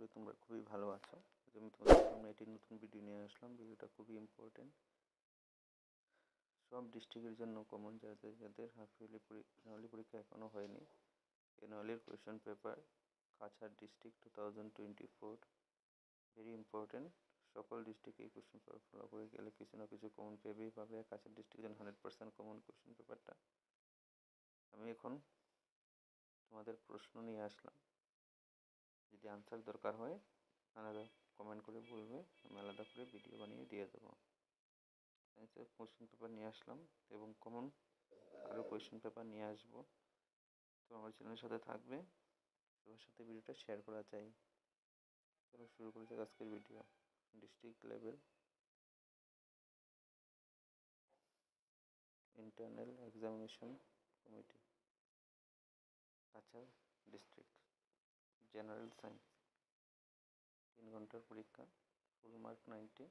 করি তোমরা খুবই ভালো আছো। আমি তোমাদের সামনে একটি নতুন ভিডিও নিয়ে আসলাম। ভিডিওটা খুবই ইম্পর্টেন্ট, সব ডিস্ট্রিক্টের জন্য কমন, যাদের হাফ ইয়ারলি পরীক্ষা এখনও হয়নি। অ্যানুয়ালের question paper Cachar district 2024 very important. সকল ডিস্ট্রিক্টে এই কোয়েশ্চেন পেপার ফলো করে গেলে কিছু না কিছু কমন পেবেই পাবে। কাছাড় ডিস্ট্রিক্টের জন্য 100% কমন কোয়েশ্চেন পেপারটা। আমি এখন তোমাদের প্রশ্ন নিয়ে আসলাম, যদি আনসার দরকার হয় আলাদা কমেন্ট করে বলবে, আমি আলাদা করে ভিডিও বানিয়ে দিয়ে দেবো। সায়েন্সের কোয়েশ্চেন পেপার নিয়ে আসলাম এবং কমন আরও কোয়েশ্চেন পেপার নিয়ে আসবো। তো আমার চ্যানেলের সাথে থাকবে, সবার সাথে ভিডিওটা শেয়ার করা চাই। চলো শুরু করেছি আজকের video. District level internal examination committee, Cachar district, general science, 3 ঘন্টার পরীক্ষা, ফুল মার্ক 90।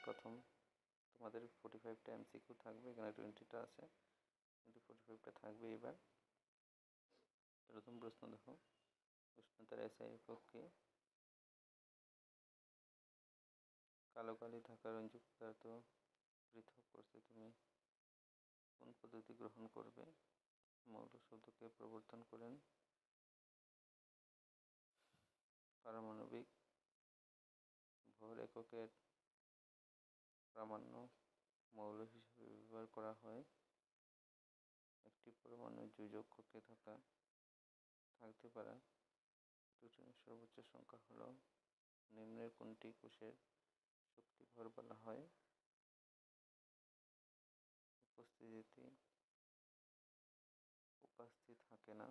প্রথম তোমাদের 45টা এমসিকিউ থাকবে, এখানে 20টা আছে কিন্তু 45টা থাকবে। এবার প্রথম প্রশ্ন দেখো, উষ্ণতার এসআই একক কি? কালো কালি থাকা রঞ্জক পদার্থ পৃথক করতে তুমি কোন পদ্ধতি গ্রহণ করবে? মৌল শব্দকে প্রবর্তন করেন পারমাণবিক ভর এককের প্রামাণ্য মৌল হিসেবে ব্যবহার করা হয়। একটি পরমাণু যোজক কক্ষে থাকতে পারা নিউট্রনের সর্বোচ্চ সংখ্যা হলো নিম্নের কোনটি কোষের শক্তি ভর বলা হয়? উপস্থিতি উপস্থিত থাকে না।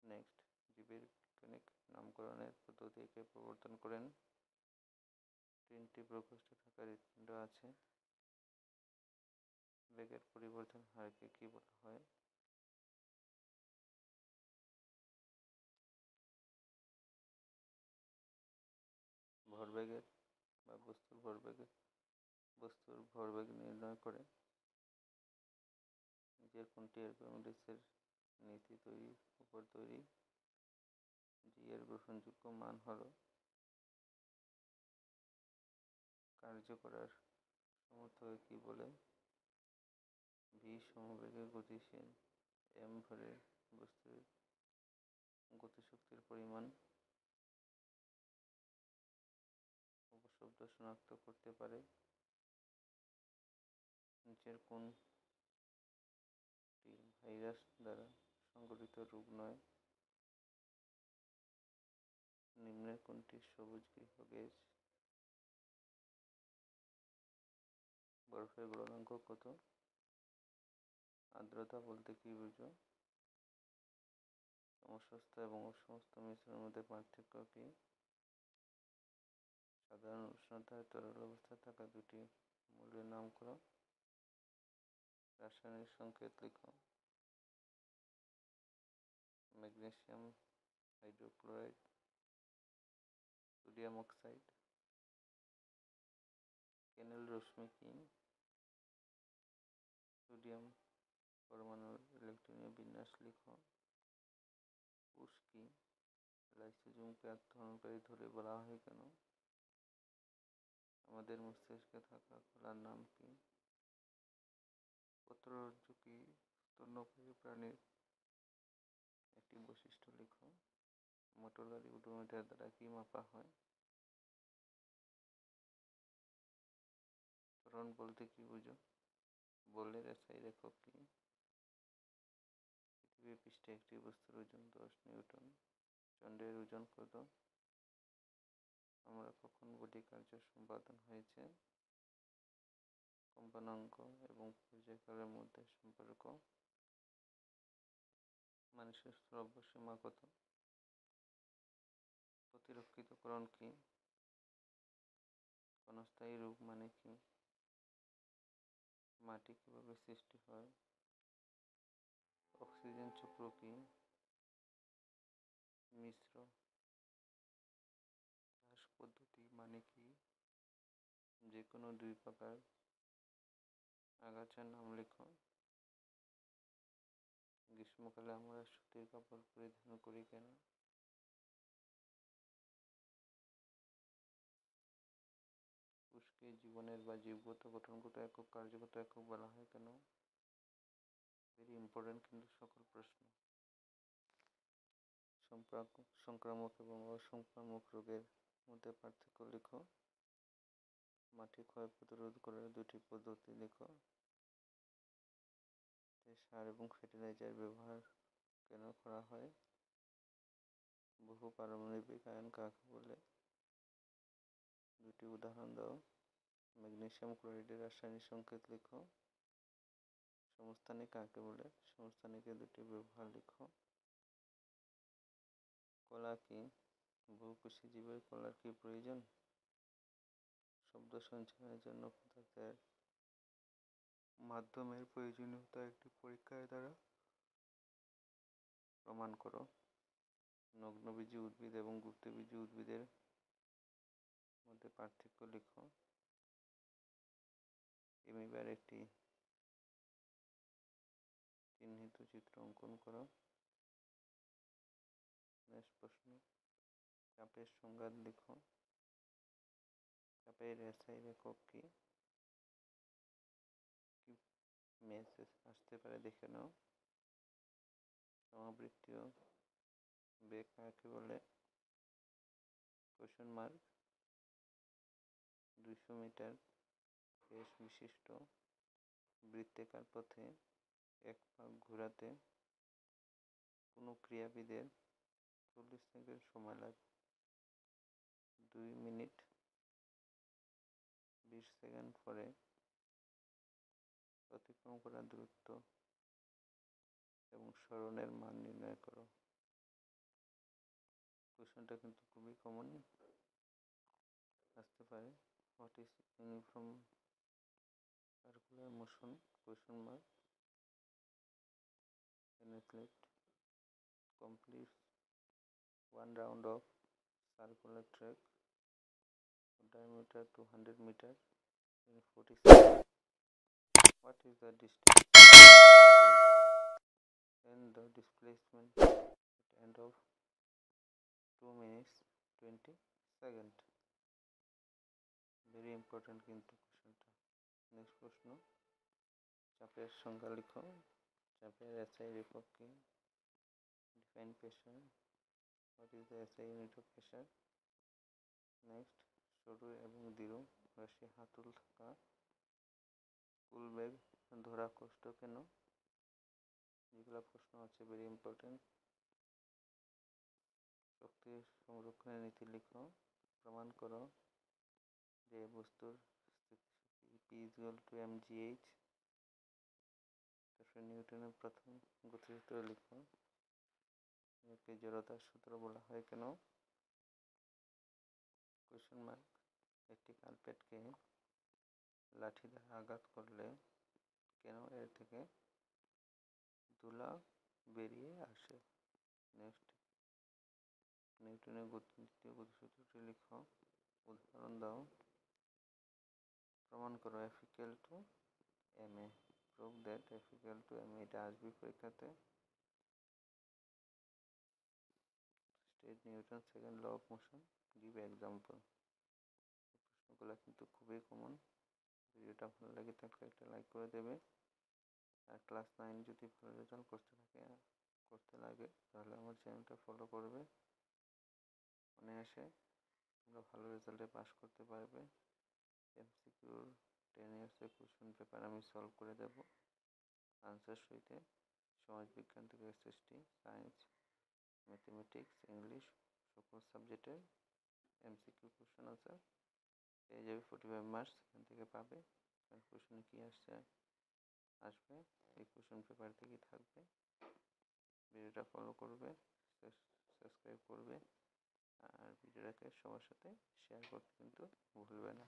নেক্সট, জীবের বৈজ্ঞানিক নামকরণের পদ্ধতিকে প্রবর্তন করেন? 3টি প্রকোষ্ঠে থাকা হৃৎপিণ্ড আছে। বেগের পরিবর্তন হারকে কি বলা হয়? ভরবেগের বা বস্তুর ভরবেগ নির্ণয় করে নিজের কোনটি আর্কিমিডিসের নীতি তৈরির উপর তৈরি? জি এর গ্রহণযোগ্য মান হলো কার্য করার সমর্থকে কি বলে? ভি সমবেগে গতিশীল, এম ভরের বস্তুর গতিশক্তির পরিমাণ। উপশব্দ শনাক্ত করতে পারে নিচের কোনটি ভাইরাস দ্বারা সংঘটিত রোগ নয়? নিম্নের কোনটি সবুজ গৃহ গ্যাস? বরফের গলনাঙ্ক কত? আর্দ্রতা বলতে কি বুঝো? সমস্ত এবং অসমস্ত মিশ্রণের মধ্যে পার্থক্য কি? সাধারণ উষ্ণতায় তরল অবস্থায় থাকা দুটি মৌলের নাম করো। রাসায়নিক সংকেত লিখো। Magnesium hydrochloride, sodium oxide. Canal রশ্মি কি? সোডিয়াম পরমাণুর ইলেকট্রনীয় বিন্যাস লিখো। কোষ কি? লাইসোজোমকে আত্মহননকারী ধরে বলা হয় কেন? আমাদের মস্তিষ্কে থাকা কলার নাম কি? পত্ররজ্জু কি স্তন্যপায়ী প্রাণীর একটি বৈশিষ্ট্য লিখো। মোটর গাড়ি ওডোমিটার দ্বারা কি মাপা হয়? ত্বরণ বলতে কি বুঝো? বলের এসআই একক কি? পৃথিবীর পৃষ্ঠে একটি বস্তুর ওজন 10 নিউটন। চন্দ্রের ওজন কত? আমরা কখন বডি কার্য সম্পাদন হয়েছে? কম্পাঙ্ক এবং পর্যায়কালের মধ্যে সম্পর্ক। মানুষের শ্রব্য সীমা কত? প্রতিরক্ষিতকরণ কি? ক্ষণস্থায়ী রূপ মানে কি? মাটি কিভাবে সৃষ্টি হয়? অক্সিজেন চক্র কি? মিশ্র চাষ পদ্ধতি মানে কি? যে কোনো 2 প্রকার আগাছার নাম লিখো। গ্রীষ্মকালে আমরা সুতির কাপড় পরিধান করি কেন? পুরুষকে জীবনের বা জীবগত গঠনগত একক কার্যগত একক বলা হয় কেন? ভেরি ইম্পর্টেন্ট কিন্তু সকল প্রশ্ন। সংক্রামক এবং অসংক্রামক রোগের মধ্যে পার্থক্য লিখো। মাটি ক্ষয় প্রতিরোধ করার দুটি পদ্ধতি লিখো। সার এবং ফার্টিলাইজার ব্যবহার কেন করা হয়? বহু পারমাণবিক আয়ন কাকে বলে? দুটি উদাহরণ দাও। ম্যাগনেসিয়াম ক্লোরাইডের রাসায়নিক সংকেত লিখো। সমস্থানিক কাকে বলে? সমস্থানিকের দুটি ব্যবহার লিখো। কলা কি? বহুকোষী জীবের কলার কি প্রয়োজন? শব্দ সঞ্চালনের জন্য পদার্থের মাধ্যমের প্রয়োজনীয়তা একটি পরীক্ষার দ্বারা প্রমাণ করো। নগ্নবীজী উদ্ভিদ এবং গুপ্তবীজী উদ্ভিদের মধ্যে পার্থক্য লিখো। এমিবার একটি চিহ্নিত চিত্র অঙ্কন করো। নেক্সট প্রশ্ন, চাপের সংজ্ঞা লিখো। চাপের এসআই একক কি? মেসেজ আসতে পারে দেখে নাও। সমাবৃত্তীয় বেগ কাকে বলে? Question mark. 200 মিটার ব্যাস বিশিষ্ট বৃত্তাকার পথে এক পাক ঘোরাতে কোনো ক্রীড়াবিদের 40 সেকেন্ড সময় লাগে। 2 মিনিট 20 সেকেন্ড পরে অতিক্রম করা দূরত্ব এবং সরণের মান নির্ণয় করো। কোয়েশ্চনটা কিন্তু খুবই কমন আসতে পারে। What is uniform circular motion? Question mark. An athlete completes one round of circular track diameter 200 meters in 40 seconds. What is the distance and the displacement at end of 2 minutes 20 seconds? Very important কিন্তু কোশ্চেনটা। Next প্রশ্ন, চাপের সংজ্ঞা লিখো। চাপের SI একক কি? Define pressure. What is the SI unit of pressure? Next, সরু এবং দৃঢ় রশ্মি হাতল থাকা কুল ব্যাগ ধরা কষ্ট কেন? যেগুলো প্রশ্ন আছে ভেরি ইম্পর্টেন্ট। শক্তি সংরক্ষণের নীতি লিখো। প্রমাণ করো যে বস্তুর P = mgh। তারপরে নিউটনের প্রথম গতিসূত্র লিখো। একে জড়তার সূত্র বলা হয় কেন? Question mark. একটি কার্পেটকে লাঠি দ্বারা আঘাত করলে কেন এর থেকে ধুলা বেরিয়ে আসে? নেক্সট, নিউটনের দ্বিতীয় গতিসূত্রটি লিখো। উদাহরণ দাও। প্রমাণ করো F = ma। Prove that F = ma। এটা আসবে পরীক্ষাতে। State Newton second law of motion, give example. প্রশ্নগুলো কিন্তু খুবই কমন। ভিডিওটা ভালো লাগে থাকলে একটা লাইক করে দেবে। আর ক্লাস 9 যদি ভালো রেজাল্ট করতে লাগে তাহলে আমার চ্যানেলটা ফলো করবে। অনায়াসে তোমরা ভালো রেজাল্টে পাস করতে পারবে। এমসিকিউর 10 ইয়ার্সের কোশ্চেন পেপার আমি সলভ করে দেব আনসার সহিতে। সমাজবিজ্ঞান থেকে SST, সায়েন্স, ম্যাথমেটিক্স, ইংলিশ সকল সাবজেক্টের এমসিকিউ কোশ্চেন আনসার পেয়ে যাবে। 45 মার্কস এখান থেকে পাবে। আর কোশ্চেন কি আসবে এই কোশ্চেন পেপার থেকেই থাকবে। ভিডিওটা ফলো করবে, সাবস্ক্রাইব করবে, আর ভিডিওটাকে সবার সাথে শেয়ার করতে কিন্তু ভুলবে না।